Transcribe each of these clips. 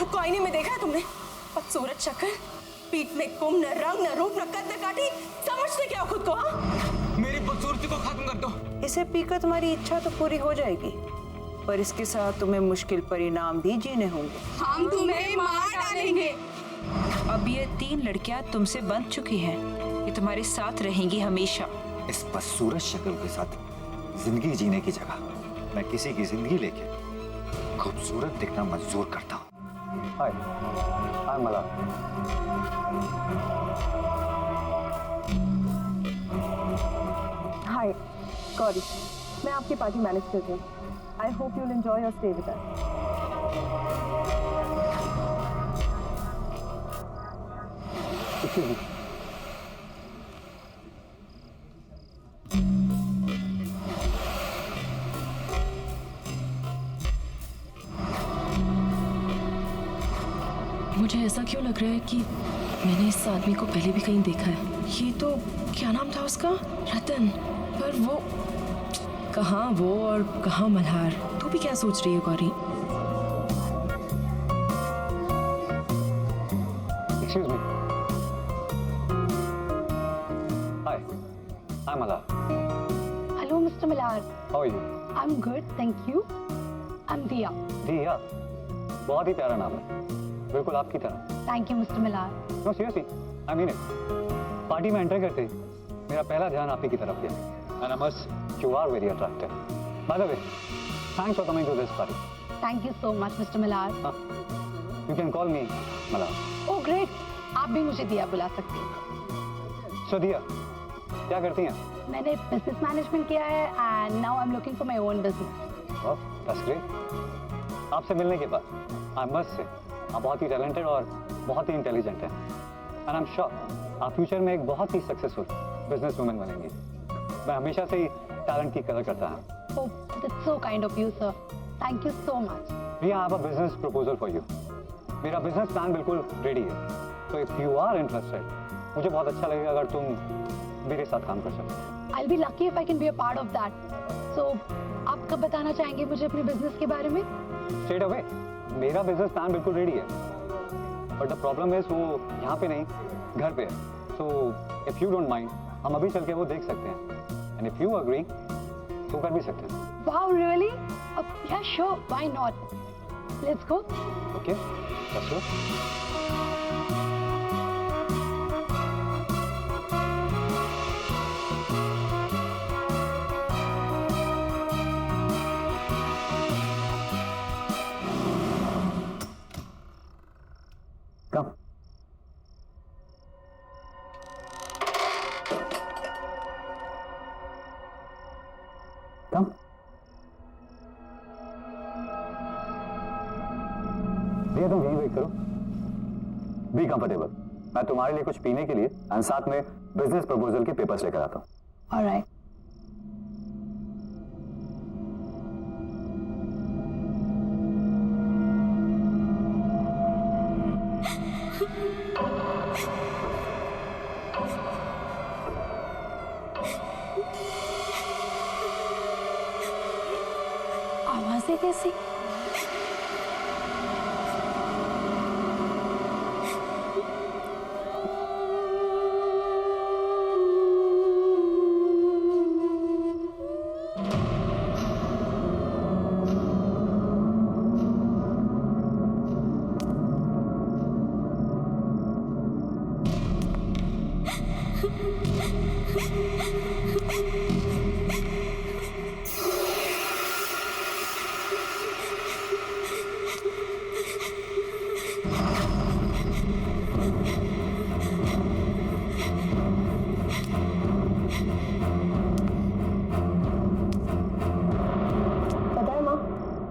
खुद को आईने में देखा है तुमने? बदसूरत शक्ल, पीठ में कुम, न रंग, न रूप, न कद, न काठी। समझते क्या हो खुद को? हाँ, मेरी बदसूरती को खत्म कर दो। इसे पीकर तुम्हारी इच्छा तो पूरी हो जाएगी, पर इसके साथ तुम्हें मुश्किल परिणाम भी जीने होंगे। हम तुम्हें मार डालेंगे। अब ये 3 लड़कियां तुमसे बंध चुकी हैं, ये तुम्हारे साथ रहेंगी हमेशा। इस बदसूरत शक्ल के साथ जिंदगी जीने की जगह मैं किसी की जिंदगी लेके खूबसूरत दिखना मंजूर करता हूँ। हाय, आई एम मला। हाय गौरी, मैं आपकी पार्टी मैनेज कर रही हूँ। I hope you will enjoy your stay with us. मुझे ऐसा क्यों लग रहा है कि मैंने इस आदमी को पहले भी कहीं देखा है। ये तो क्या नाम था उसका? रतन। पर वो कहाँ वो और कहाँ मल्हार? तू भी क्या सोच रही है Gauri? Excuse me. Hi, I'm Mala. Hello, Mr. Millar. How are you? I'm good, thank you. I'm Diya. दिया, बहुत ही प्यारा नाम है, बिल्कुल आपकी तरह। Thank you, Mr. Millar. No, seriously, I mean it. Party में एंटर करते ही मेरा पहला ध्यान आप ही की तरफ गया। And I must, you are very attractive. By the way, thanks for coming to this party. Thank you so much, Mr. Millar. You can call me Mala. Oh, great. आप भी मुझे दिया बुला सकती हैं। So दिया, क्या करती हैं? मैंने बिजनेस मैनेजमेंट किया है and now I'm looking for my own business. Oh, that's great. आपसे मिलने के बाद I must say, आप बहुत ही टैलेंटेड और बहुत ही इंटेलिजेंट हैं। And I'm sure आप फ्यूचर में एक बहुत ही सक्सेसफुल बिजनेस वुमन बनेंगी। मैं हमेशा से ही टैलेंट की कदर करता हूँ। Oh, that's so kind of you, sir. Thank you so much. We have a business proposal for you. मेरा बिजनेस प्लान बिल्कुल रेडी है। So if you are interested, मुझे बहुत अच्छा लगेगा अगर तुम मेरे साथ काम कर सको। I'll be lucky if I can be a part of that. So, आप कब बताना चाहेंगे मुझे अपने बिजनेस के बारे में? Straight away. मेरा बिजनेस प्लान बिल्कुल रेडी है। But the problem is वो यहाँ पे नहीं, घर पे है। So if you don't mind, हम अभी चल के वो देख सकते हैं। And if you agree, तो कर भी सकते हैं। Wow, really? Yeah, sure. Why not? Let's go. Okay, let's go. Come. Come. भैया तुम यहीं वेट करो। Be comfortable. मैं तुम्हारे लिए कुछ पीने के लिए और साथ में बिजनेस प्रपोजल के पेपर्स लेकर आता हूँ। All right. आवाजें कैसी?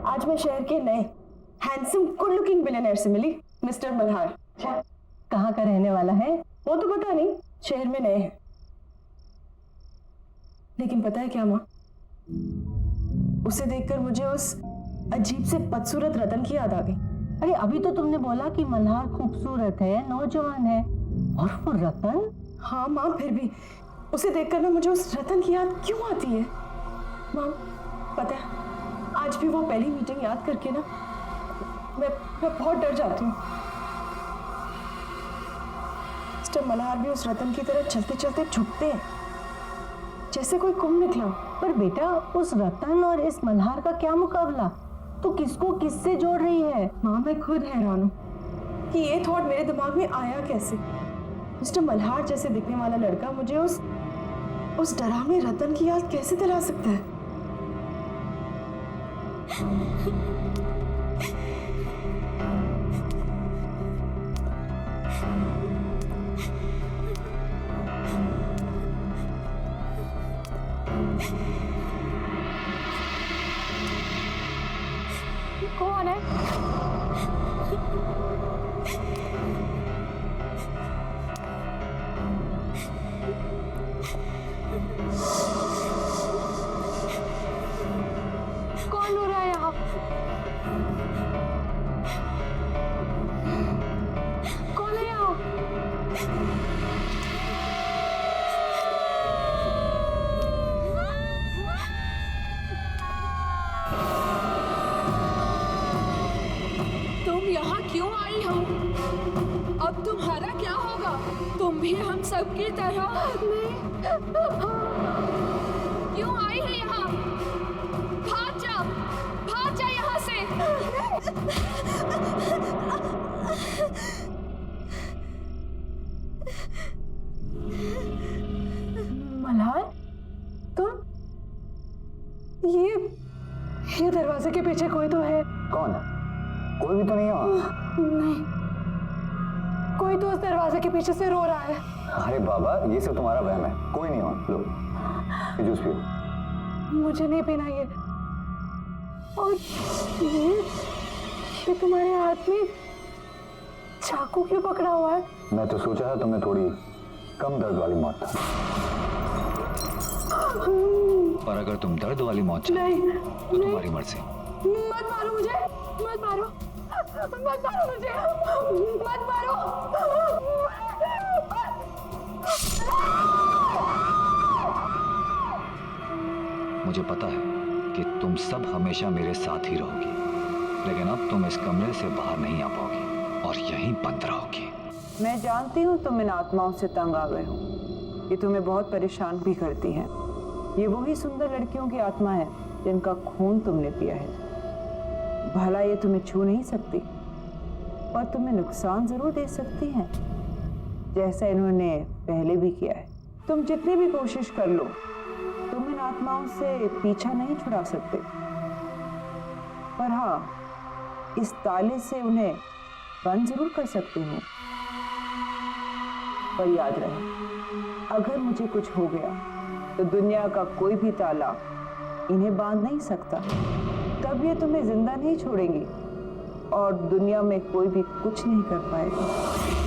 आज मैं शहर के नए हैंडसम गुड लुकिंग बिलियनर से मिली, मिस्टर मल्हार। कहाँ का रहने वाला है वो तो पता नहीं, शहर में नए हैं। लेकिन पता है क्या माँ, उसे देखकर मुझे उस अजीब से बदसूरत रतन की याद आ गई। अरे अभी तो तुमने बोला कि मल्हार खूबसूरत है, नौजवान है, और वो रतन? हाँ माँ, फिर भी उसे देखकर ना मुझे उस रतन की याद क्यों आती है माँ? पता है आज भी वो पहली मीटिंग याद करके ना मैं बहुत डर जाती हूँ। मिस्टर मल्हार भी उस रतन की तरह चलते चलते झुकते हैं, जैसे कोई कुंभ निकला हो। पर बेटा उस रतन और इस मल्हार का क्या मुकाबला? तू किसको किससे जोड़ रही है? माँ, मैं खुद हैरान हूँ कि ये थॉट मेरे दिमाग में आया कैसे। मिस्टर मल्हार जैसे दिखने वाला लड़का मुझे उस डरावने रतन की याद कैसे दिला सकता है? कौन है? कौन हो रहा है यहाँ? कौन है यहाँ? तुम यहाँ क्यों आई हो? अब तुम्हारा क्या होगा? तुम भी हम सब की तरह क्यों आई है यहाँ? भाग जा यहाँ से। मल्हार, तुम? ये दरवाजे के पीछे कोई तो है। कौन है? कोई भी तो नहीं है वहाँ। नहीं, कोई तो उस दरवाजे के पीछे से रो रहा है। अरे बाबा, ये सब तुम्हारा वहम है, कोई नहीं वहाँ। लो, ये जूस पियो। मुझे नहीं पीना ये। और ये तुम्हारे हाथ में चाकू क्यों पकड़ा हुआ है? मैं तो सोचा था तुम्हें थोड़ी कम दर्द वाली मौत था, पर अगर तुम दर्द वाली मौत चाहती नहीं, तो तुम्हारी मर्जी। मत मारो मुझे, मत मारो, मत मारो मुझे, मत मारो। मुझे पता है कि तुम सब हमेशा मेरे साथ ही रहोगी, लेकिन अब तुम इस कमरे से बाहर नहीं आ पाओगी और यहीं बंद रहोगी। मैं जानती हूँ तुम इन आत्माओं से तंग आ गए हो, ये तुम्हें बहुत परेशान भी करती हैं। ये वही सुंदर लड़कियों की आत्मा है जिनका खून तुमने पिया है। भला ये तुम्हें छू नहीं सकती, और तुम्हें नुकसान जरूर दे सकती हैं, जैसा इन्होंने पहले भी किया है। तुम जितनी भी कोशिश कर लो, तुम इन आत्माओं से पीछा नहीं छुड़ा सकते। पर हाँ, इस ताले से उन्हें बंद जरूर कर सकते हो। पर याद रहे, अगर मुझे कुछ हो गया तो दुनिया का कोई भी ताला इन्हें बांध नहीं सकता। तब ये तुम्हें जिंदा नहीं छोड़ेंगी और दुनिया में कोई भी कुछ नहीं कर पाएगा।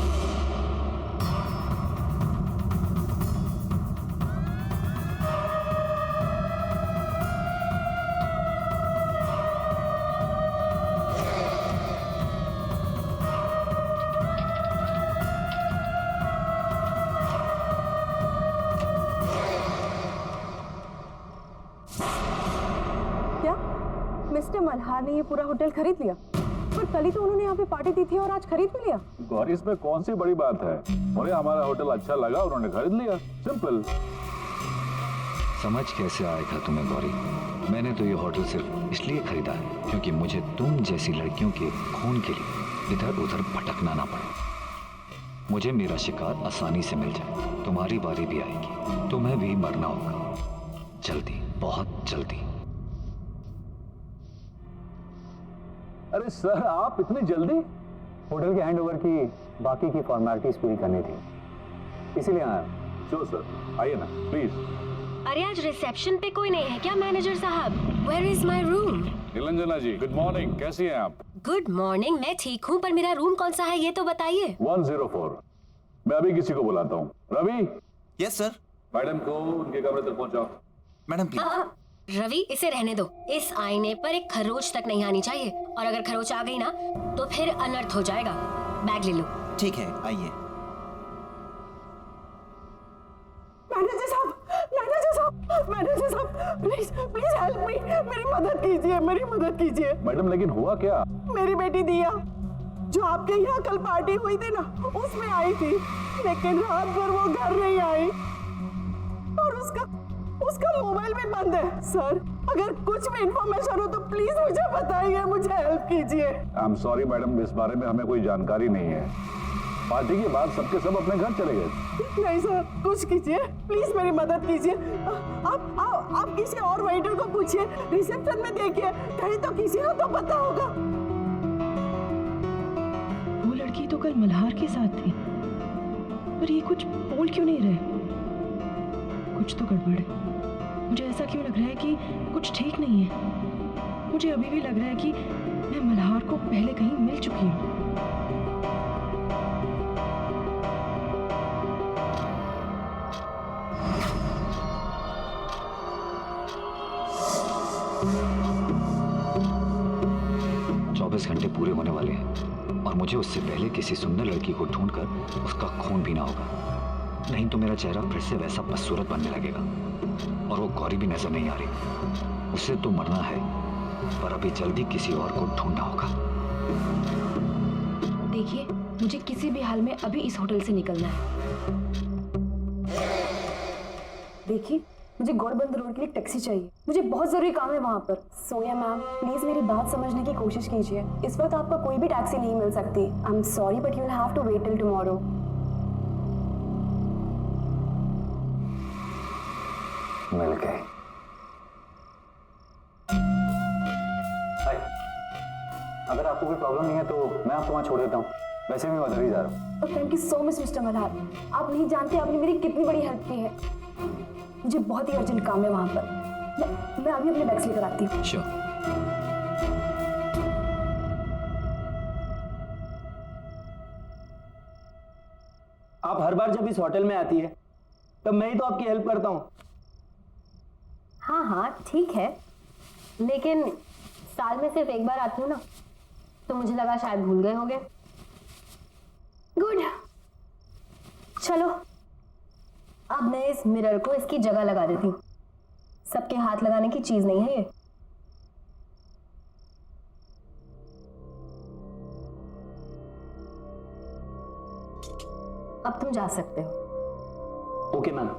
मिस्टर मल्हार ने ये पूरा होटल खरीद लिया, पर कल ही तो उन्होंने यहाँ पे पार्टी दी थी और आज खरीद भी लिया। गौरी, इसमें कौन सी बड़ी बात है? और हमारा होटल अच्छा लगा, उन्होंने खरीद लिया, सिंपल। समझ कैसे आएगा तुम्हें गौरी? मैंने तो ये होटल सिर्फ इसलिए खरीदा है क्योंकि मुझे तुम जैसी लड़कियों के खून के लिए इधर उधर भटकना ना पड़े। मुझे मेरा शिकार आसानी से मिल जाए। तुम्हारी बारी भी आएगी, तुम्हें भी मरना होगा, जल्दी, बहुत जल्दी। अरे सर, आप इतनी जल्दी? होटल के हैंडओवर की बाकी की फॉर्मेलिटीज पूरी करनी थी, इसीलिए आया। श्योर सर, आइए ना प्लीज। अरे आज रिसेप्शन पे कोई नहीं है क्या मैनेजर साहब? Where is my room? Niranjana ji, good morning, कैसी हैं आप? गुड मॉर्निंग, मैं ठीक हूँ, पर मेरा रूम कौन सा है ये तो बताइए। 104। मैं अभी किसी को बुलाता हूँ। रवि। Yes sir. मैडम को उनके कमरे तक पहुँचाओ। Madam please. रवि, इसे रहने दो। इस आईने पर एक खरोच तक नहीं आनी चाहिए, और अगर खरोच आ गई ना तो फिर अनर्थ हो जाएगा। बैग ले लो। ठीक है, आइए। मैनेजर साहब, मैनेजर साहब, मैनेजर साहब, प्लीज प्लीज हेल्प मी, मेरी मदद कीजिए, मेरी मदद कीजिए। मैडम लेकिन हुआ क्या? मेरी बेटी दिया जो आपके यहाँ कल पार्टी हुई थी ना, उसमें आई थी, लेकिन रात भर वो घर नहीं आई और उसका मोबाइल भी बंद है। सर, अगर कुछ भी इंफॉर्मेशन हो तो प्लीज मुझे बताइए, मुझे हेल्प कीजिए। आई एम सॉरी मैडम, इस बारे में हमें कोई जानकारी नहीं है। पार्टी के बाद सबके सब अपने घर चले गए। नहीं सर, कुछ कीजिए, प्लीज मेरी मदद कीजिए। आप किसी और वेटर को पूछिए, रिसेप्शन में देखिए, कहीं तो किसी को तो पता होगा। वो लड़की तो कल मल्हार के साथ थी, पर ये कुछ बोल क्यों नहीं रहे? कुछ तो गड़बड़ है। मुझे ऐसा क्यों लग रहा है कि कुछ ठीक नहीं है। मुझे अभी भी लग रहा है कि मैं मल्हार को पहले कहीं मिल चुकी हूँ। घंटे पूरे होने वाले हैं और मुझे उससे पहले किसी सुंदर लड़की को ढूंढकर उसका खून पीना होगा, नहीं तो मेरा चेहरा फिर से वैसा बदसूरत बनने लगेगा। और वो गौरी भी नजर नहीं आ रही। उसे तो मरना है, पर अभी जल्दी किसी और को ढूंढना होगा। देखिए, मुझे किसी भी हाल में अभी इस होटल से निकलना है। देखिए, मुझे गौरबंद रोड के लिए टैक्सी चाहिए, मुझे बहुत जरूरी काम है वहाँ पर। सोनिया मैम, प्लीज मेरी बात समझने की कोशिश कीजिए। इस वक्त आपको कोई भी टैक्सी नहीं मिल सकती। I am sorry but you will have to wait till tomorrow. मिल गए। अगर आपको कोई प्रॉब्लम नहीं है तो मैं आपको वहाँ छोड़ देता हूँ, वैसे भी मैं उधर ही जा रहा हूँ। Thank you so much mister Malhar, आप नहीं जानते आपने मेरी कितनी बड़ी हेल्प की है। मुझे बहुत ही अर्जेंट काम है वहां पर। मैं अभी अपने बैग्स लेकर आती हूँ। श्योर। आप हर बार जब इस होटल में आती है तब मैं ही तो आपकी हेल्प करता हूँ। हाँ हाँ ठीक है, लेकिन साल में सिर्फ एक बार आती हूँ ना, तो मुझे लगा शायद भूल गए होंगे। गुड, चलो अब मैं इस मिरर को इसकी जगह लगा देती हूँ। सबके हाथ लगाने की चीज नहीं है ये। अब तुम जा सकते हो। Okay ma'am.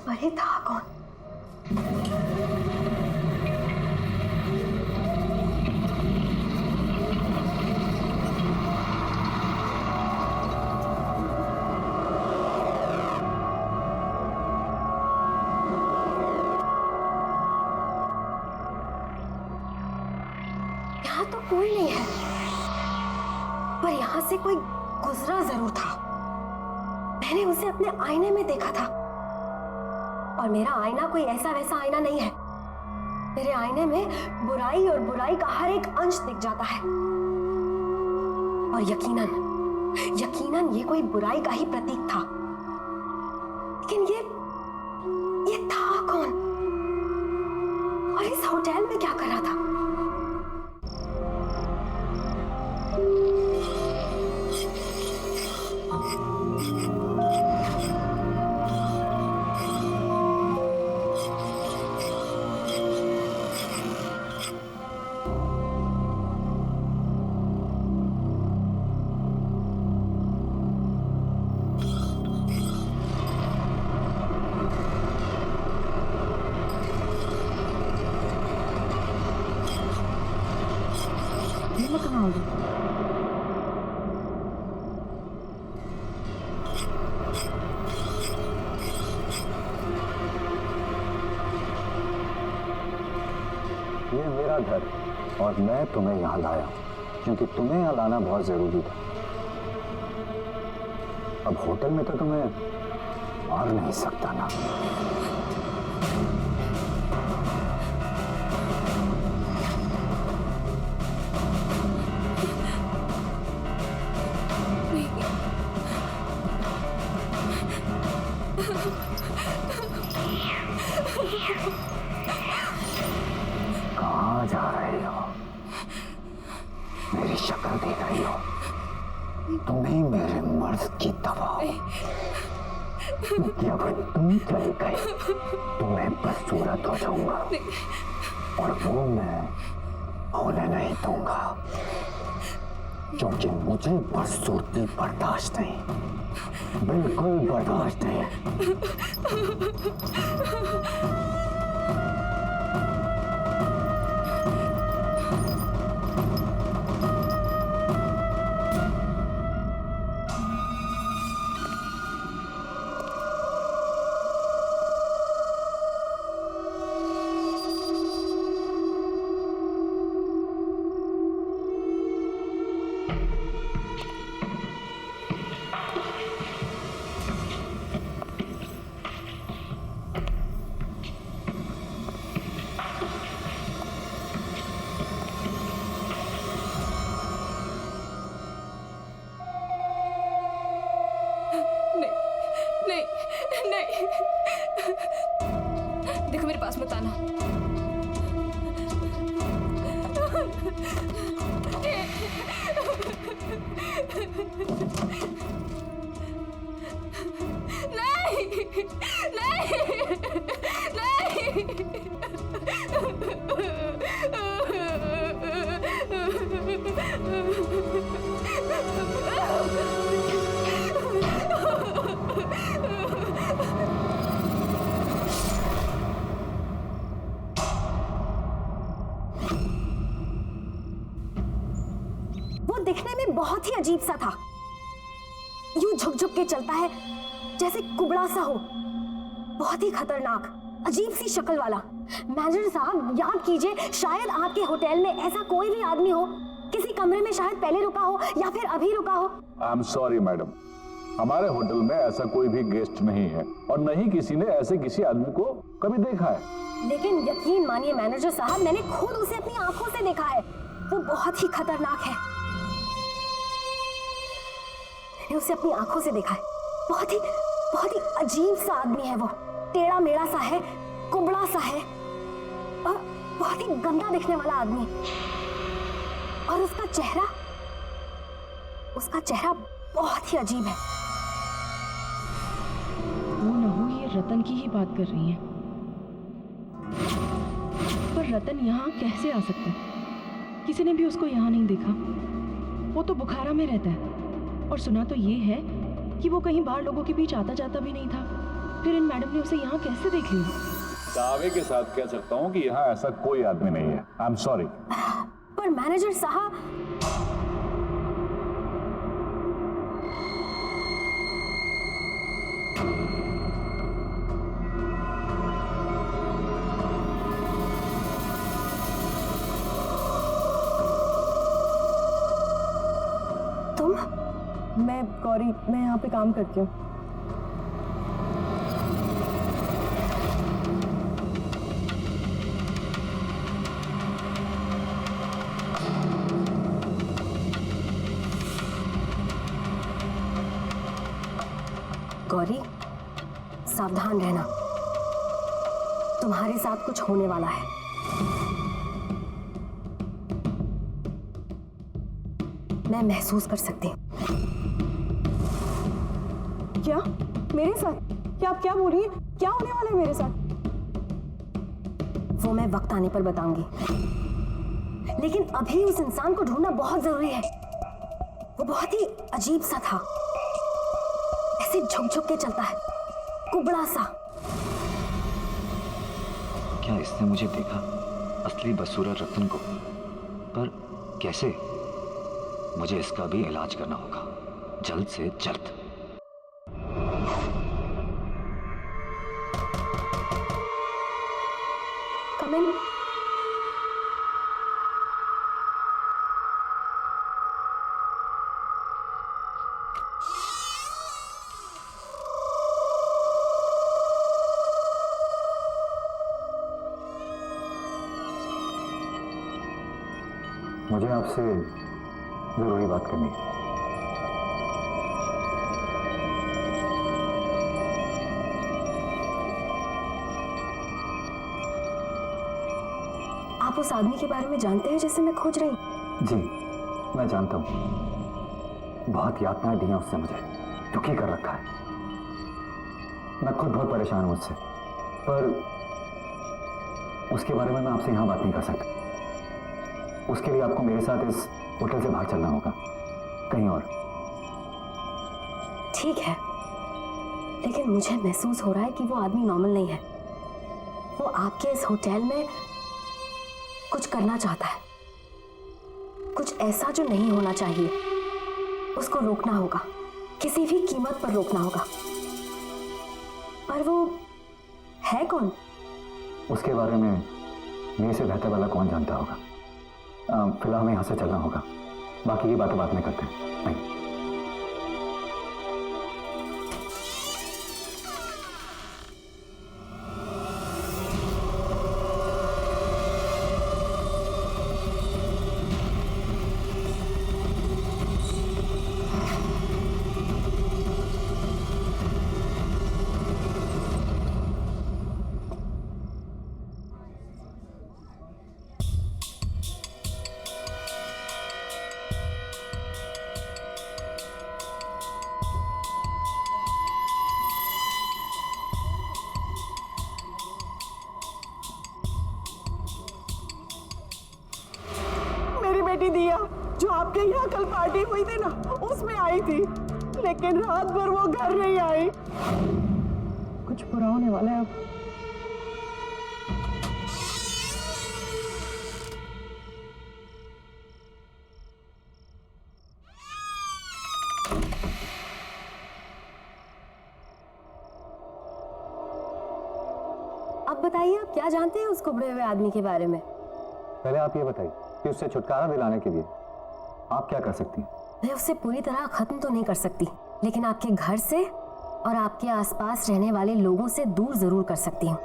अरे था कौन? यहाँ तो कोई नहीं है, पर यहाँ से कोई गुजरा जरूर था। मैंने उसे अपने आईने में देखा था, और मेरा आईना कोई ऐसा वैसा आईना नहीं है। मेरे आईने में बुराई और बुराई का हर एक अंश दिख जाता है, और यकीनन ये कोई बुराई का ही प्रतीक था। लेकिन ये था कौन, और इस होटल में क्या कर रहा था? ये मेरा घर और मैं तुम्हें यहाँ लाया क्योंकि तुम्हें यहाँ लाना बहुत जरूरी था। अब होटल में तो तुम्हें मार नहीं सकता ना। तुम ही मेरे मर्ज की दवा हो। जब तुम चली गई तो मैं बदसूरत हो जाऊंगा और वो मैं होने नहीं दूंगा, क्योंकि मुझे बदसूरती बर्दाश्त नहीं, बिल्कुल बर्दाश्त नहीं। देखो मेरे पास मत आना। वो दिखने में बहुत ही अजीब सा था, यूं झुक झुक के चलता है जैसे कुबड़ा सा हो, बहुत ही खतरनाक अजीब सी शक्ल वाला। मैनेजर साहब याद कीजिए, शायद आपके होटल में ऐसा कोई भी आदमी हो, किसी कमरे में शायद पहले रुका हो या फिर अभी रुका हो। आई एम सॉरी मैडम, हमारे होटल में ऐसा कोई भी गेस्ट नहीं है और न ही किसी ने ऐसे किसी आदमी को कभी देखा है। लेकिन यकीन मानिए मैनेजर साहब, मैंने खुद उसे अपनी आंखों से देखा है, वो बहुत ही खतरनाक है। मैंने उसे अपनी आंखों से देखा है, बहुत ही अजीब सा आदमी है वो, टेढ़ा मेढ़ा सा है, कुबड़ा सा है और बहुत ही गंदा दिखने वाला आदमी। और उसका चेहरा बहुत ही अजीब है। वो न हो ये रतन की ही बात कर रही हैं। पर रतन यहाँ कैसे आ सकता है? किसी ने भी उसको यहाँ नहीं देखा। वो तो बुखारा में रहता है और सुना तो ये है कि वो कहीं बाहर लोगों के बीच आता जाता भी नहीं था। फिर इन मैडम ने उसे यहाँ कैसे देख लिया? दावे के साथ कह सकता हूँ कि यहाँ ऐसा कोई आदमी नहीं है। आई एम सॉरी। पर मैनेजर साहब, मैं गौरी, मैं यहाँ पे काम करती हूँ। गौरी, सावधान रहना, तुम्हारे साथ कुछ होने वाला है। मैं महसूस कर सकती हूँ। क्या मेरे साथ? क्या आप क्या बोल रही हैं? क्या होने वाला है मेरे साथ? वो मैं वक्त आने पर बताऊंगी, लेकिन अभी उस इंसान को ढूंढना बहुत जरूरी है। वो बहुत ही अजीब सा था, ऐसे झुक झुक के चलता है, कुबड़ा सा। क्या इसने मुझे देखा, असली बदसूरत रतन को? पर कैसे? मुझे इसका भी इलाज करना होगा, जल्द से जल्द। Come in. मुझे आपसे जरूरी बात करनी है। आप उस आदमी के बारे में जानते हैं जिसे मैं खोज रही हूँ? जी, मैं जानता हूँ। बहुत यातनाएं दी हैं उससे, मुझे दुखी कर रखा है। मैं खुद बहुत परेशान हूं उससे, पर उसके बारे में मैं आपसे यहां बात नहीं कर सकता। उसके लिए आपको मेरे साथ इस होटल से बाहर चलना होगा, कहीं और। ठीक है, लेकिन मुझे महसूस हो रहा है कि वो आदमी नॉर्मल नहीं है। वो आपके इस होटल में कुछ करना चाहता है, कुछ ऐसा जो नहीं होना चाहिए। उसको रोकना होगा, किसी भी कीमत पर रोकना होगा। पर वो है कौन? उसके बारे में मेरे से बेहतर वाला कौन जानता होगा। फिलहाल हमें यहां से चलना होगा, बाकी की बातें बाद में करते हैं। नहीं। बेटी दिया जो आपके यहाँ कल पार्टी हुई थी ना, उसमें आई थी, लेकिन रात भर वो घर नहीं आई। कुछ बुरा होने वाला है अब। अब बताइए, आप क्या जानते हैं उस कुबड़े हुए आदमी के बारे में? पहले आप ये बताइए कि उससे छुटकारा दिलाने के लिए आप क्या कर सकती हैं? मैं उसे पूरी तरह खत्म तो नहीं कर सकती, लेकिन आपके घर से और आपके आसपास रहने वाले लोगों से दूर जरूर कर सकती हूँ।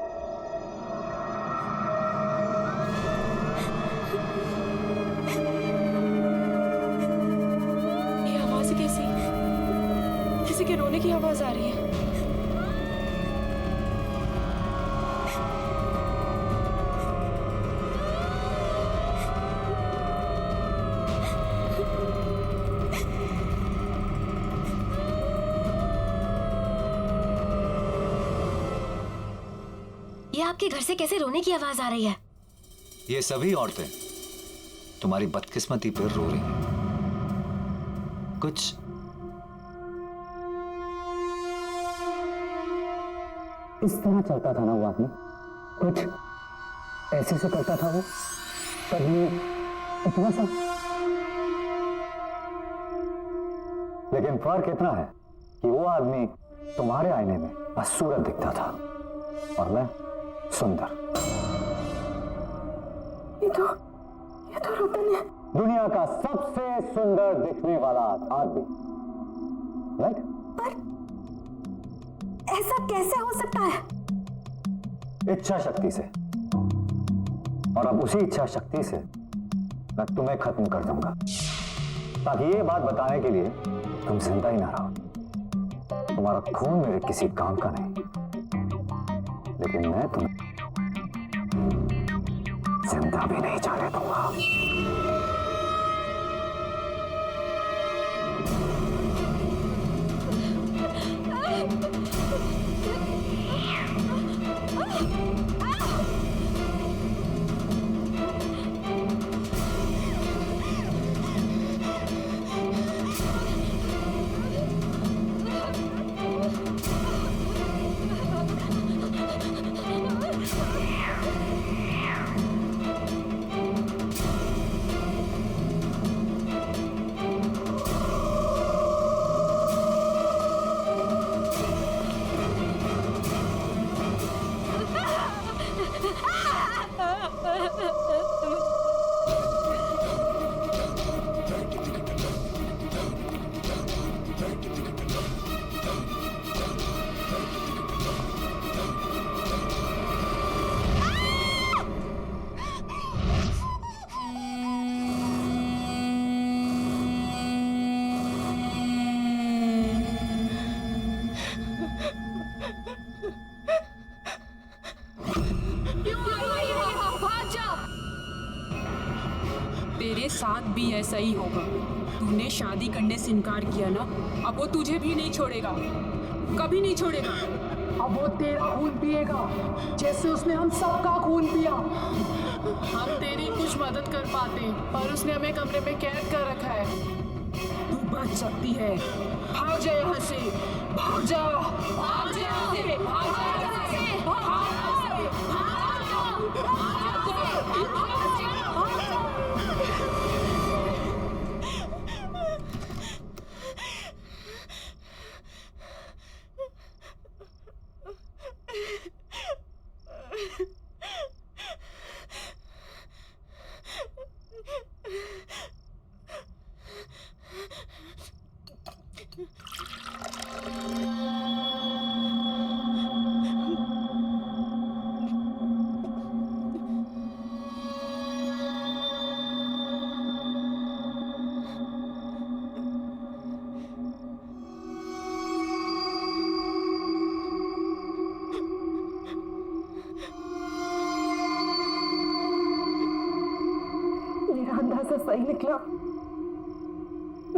ये आवाज कैसी? किसी के रोने की आवाज आ रही है। ये आपके घर से कैसे रोने की आवाज आ रही है? ये सभी औरतें तुम्हारी बदकिस्मती पर रो रही हैं। कुछ इस तरह चलता था ना वो आदमी, कुछ ऐसे से करता था वो, कभी इतना सा। लेकिन फर्क इतना है कि वो आदमी तुम्हारे आईने में बदसूरत दिखता था और मैं सुंदर। ये तो रतन है, दुनिया का सबसे सुंदर दिखने वाला आदमी, राइट? पर ऐसा कैसे हो सकता है? इच्छा शक्ति से। और अब उसी इच्छा शक्ति से मैं तुम्हें खत्म कर दूंगा, ताकि ये बात बताने के लिए तुम जिंदा ही ना रहो। तुम्हारा खून मेरे किसी काम का नहीं, लेकिन मैं तुम्हें जिंदा भी नहीं जाने दूंगा। तेरे साथ भी ऐसा ही होगा। तूने शादी करने से इनकार किया ना, अब वो तुझे भी नहीं छोड़ेगा, कभी नहीं छोड़ेगा। अब वो तेरा खून पिएगा जैसे उसने हम सबका खून पिया। हम तेरी कुछ मदद कर पाते पर उसने हमें कमरे में कैद कर रखा है। तू बच सकती है, भाग जा यहाँ से, भाग जा, भाग जा यहाँ से, भाग जा यहाँ से, भाग जा, भाग जा, भाग जा। मेरा अंदाजा सही निकला,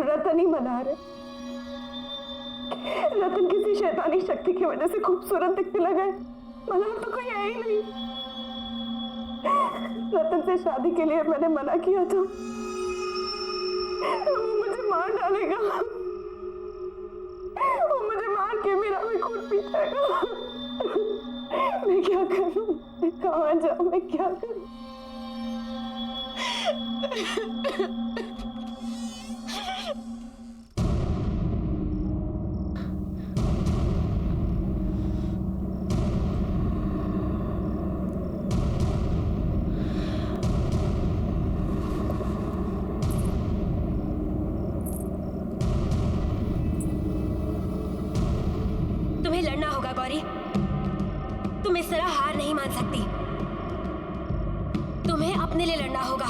रतन ही मल्हार है। रतन किसी शैतानी शक्ति की वजह से खूबसूरत दिखने लगा है, मल्हार तो कोई है ही नहीं। रतन से शादी के लिए मैंने मना किया था, वो मुझे मार डालेगा, वो मुझे मार के मेरा भी खून पी जाएगा। मैं क्या करूं, मैं कहाँ जाऊं, मैं क्या करूं? तुम्हें लड़ना होगा गौरी, तुम इस तरह हार नहीं मान सकती। तुम्हें अपने लिए लड़ना होगा,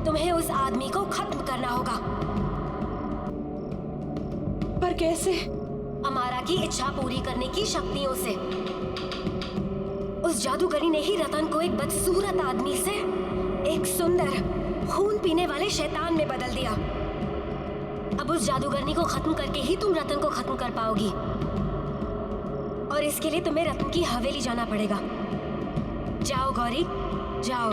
तुम्हें उस आदमी को खत्म करना होगा। पर कैसे? अमारा की इच्छा पूरी करने की शक्तियों से। उस जादूगरी ने ही रतन को एक बदसूरत आदमी से एक सुंदर खून पीने वाले शैतान में बदल दिया। अब उस जादूगरनी को खत्म करके ही तुम रतन को खत्म कर पाओगी, और इसके लिए तुम्हें रतन की हवेली जाना पड़ेगा। जाओ गौरी, जाओ।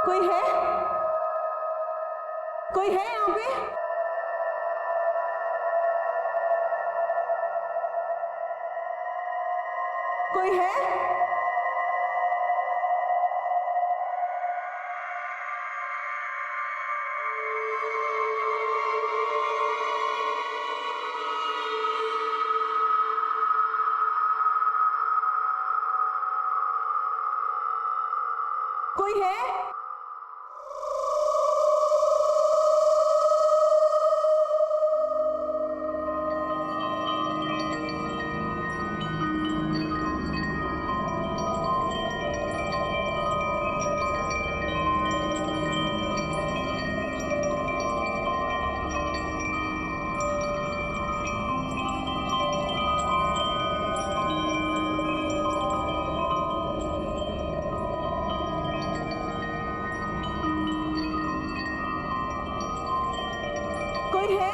कोई है? कोई है यहाँ पे? कोई है? कोई है? कोई है?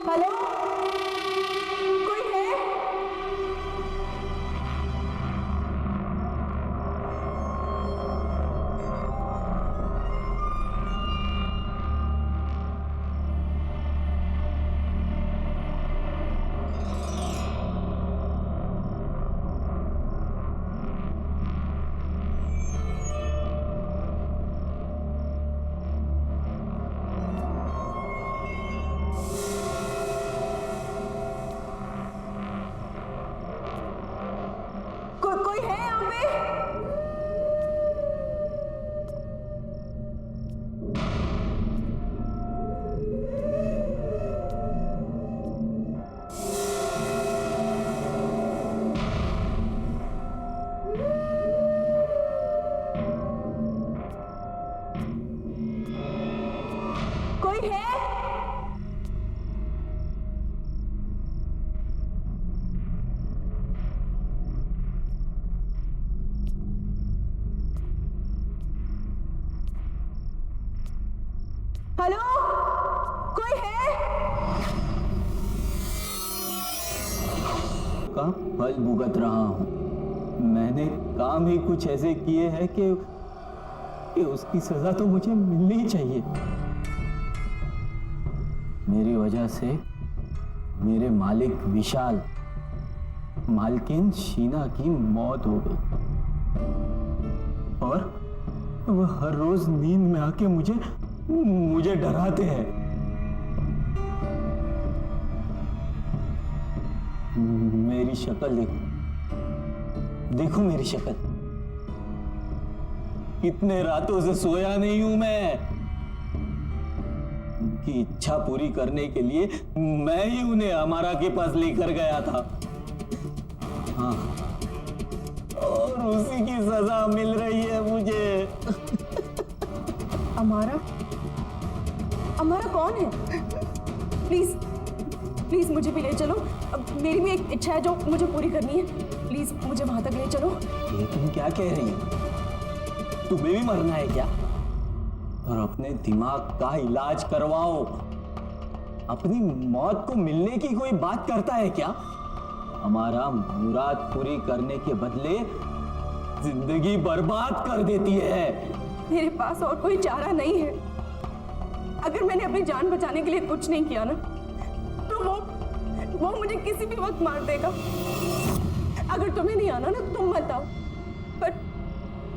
हेलो, कोई है? कोई है? हेलो, कोई है? का फल भुगत रहा हूँ। मैंने काम ही कुछ ऐसे किए हैं कि उसकी सजा तो मुझे मिलनी ही चाहिए। मेरी वजह से मेरे मालिक विशाल, मालकिन शीना की मौत हो गई और वह हर रोज नींद में आके मुझे डराते हैं। मेरी शक्ल देखो मेरी शक्ल। कितने रातों से सोया नहीं हूं मैं। उनकी इच्छा पूरी करने के लिए मैं ही उन्हें अमारा के पास लेकर गया था। हाँ, और उसी की सजा मिल रही है मुझे। अमारा? अमारा कौन है? प्लीज प्लीज मुझे भी ले चलो। अब मेरी भी एक इच्छा है जो मुझे पूरी करनी है। प्लीज मुझे वहां तक ले चलो। ये तुम क्या कह रही हो? तुम्हें भी मरना है क्या? और अपने दिमाग का इलाज करवाओ। अपनी मौत को मिलने की कोई बात करता है क्या? हमारा मुराद पूरी करने के बदले जिंदगी बर्बाद कर देती है। मेरे पास और कोई चारा नहीं है। अगर मैंने अपनी जान बचाने के लिए कुछ नहीं किया ना, तो वो मुझे किसी भी वक्त मार देगा। अगर तुम्हें नहीं आना ना, तुम मत आओ।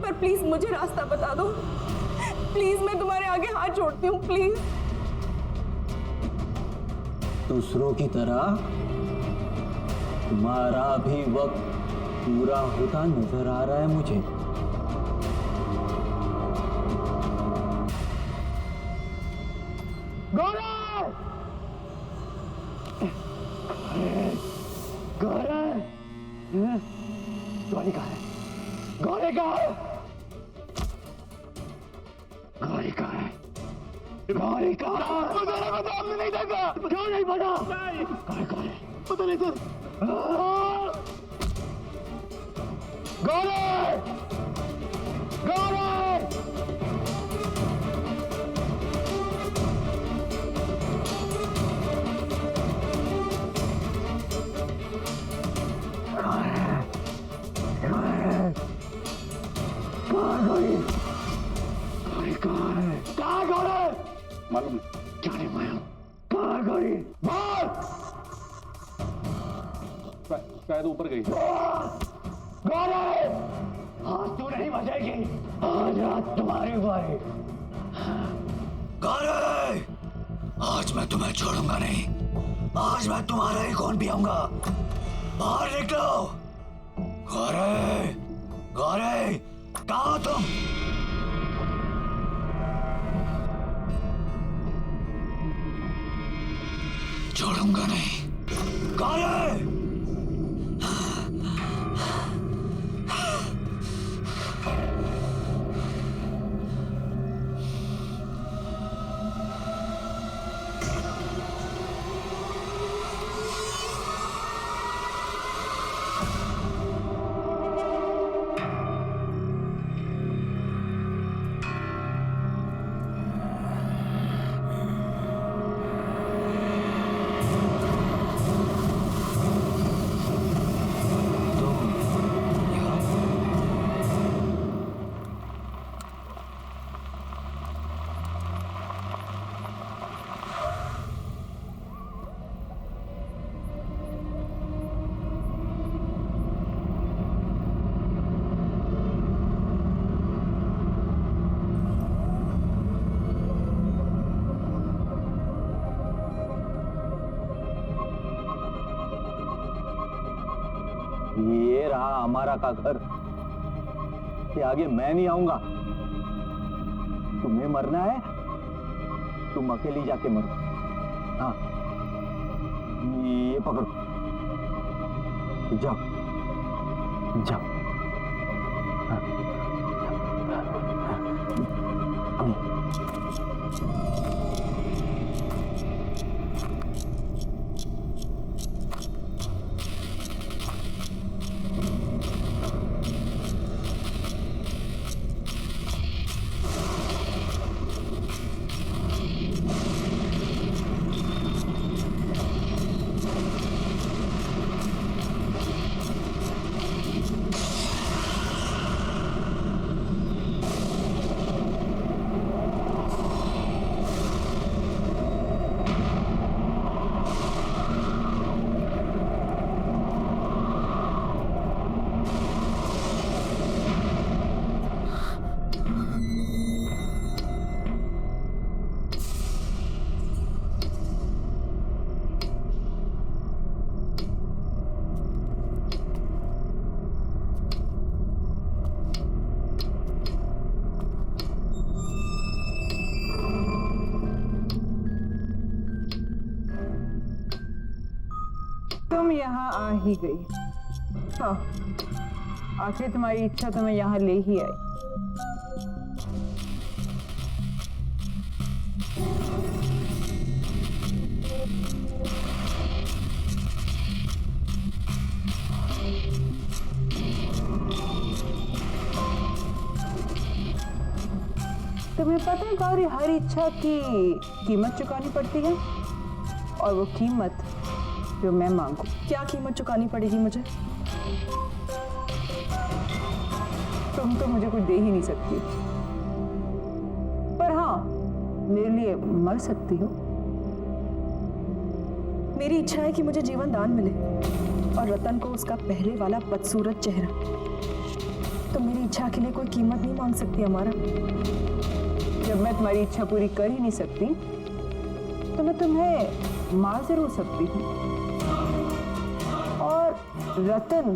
पर प्लीज मुझे रास्ता बता दो। प्लीज मैं तुम्हारे आगे हाथ जोड़ती हूँ, प्लीज। दूसरों की तरह तुम्हारा भी वक्त पूरा होता नजर आ रहा है मुझे। गौरी कहाँ है? गौरी कहाँ है? गौरी कहाँ है? गौरी कहाँ है? हमने नहीं देखा। क्यों नहीं पता? गौरी कहाँ है? पता नहीं सर। गौरी! गौरी! मालूम क्या नहीं माया? कहाँ गई? बोल! शायद ऊपर गई। गौरी! आज तू नहीं बचेगी। आज रात तुम्हारी बारी। गौरी! आज मैं तुम्हें छोड़ूंगा नहीं। आज मैं तुम्हारा ही खून पियूंगा। बाहर निकलो। गौरी! गौरी! कहाँ हो तुम? छोड़ूंगा नहीं। गौरी! ये रहा हमारा का घर। कि आगे मैं नहीं आऊंगा। तुम्हें मरना है, तुम अकेली जाके मरो। हाँ, ये पकड़ो, जाओ जाओ। हाँ, यहाँ आ ही गई। हाँ, आखिर तुम्हारी इच्छा तुम्हें यहाँ ले ही आई। तुम्हें पता है गौरी, हर इच्छा की कीमत चुकानी पड़ती है, और वो कीमत जो मैं मांगू। क्या कीमत चुकानी पड़ेगी मुझे? तुम तो मुझे कुछ दे ही नहीं सकती, पर हाँ मेरे लिए मर सकती हो। मेरी इच्छा है कि मुझे जीवन दान मिले और रतन को उसका पहले वाला बदसूरत चेहरा। तो मेरी इच्छा के लिए कोई कीमत नहीं मांग सकती हमारा। जब मैं तुम्हारी इच्छा पूरी कर ही नहीं सकती तो मैं तुम्हें मार जरूर सकती हूँ, और रतन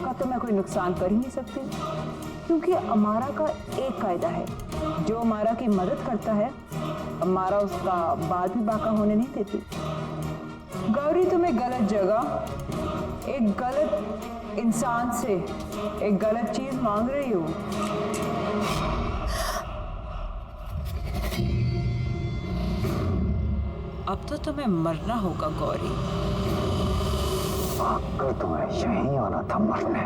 का तो मैं कोई नुकसान कर ही नहीं सकती, क्योंकि अमारा का एक कायदा है, जो अमारा की मदद करता है अमारा उसका बाद भी बाका होने नहीं देती। गौरी, तुम्हें गलत जगह एक गलत इंसान से एक गलत चीज मांग रही हो। अब तो तुम्हें मरना होगा गौरी। आकर तुम्हें यहीं आना था मरने,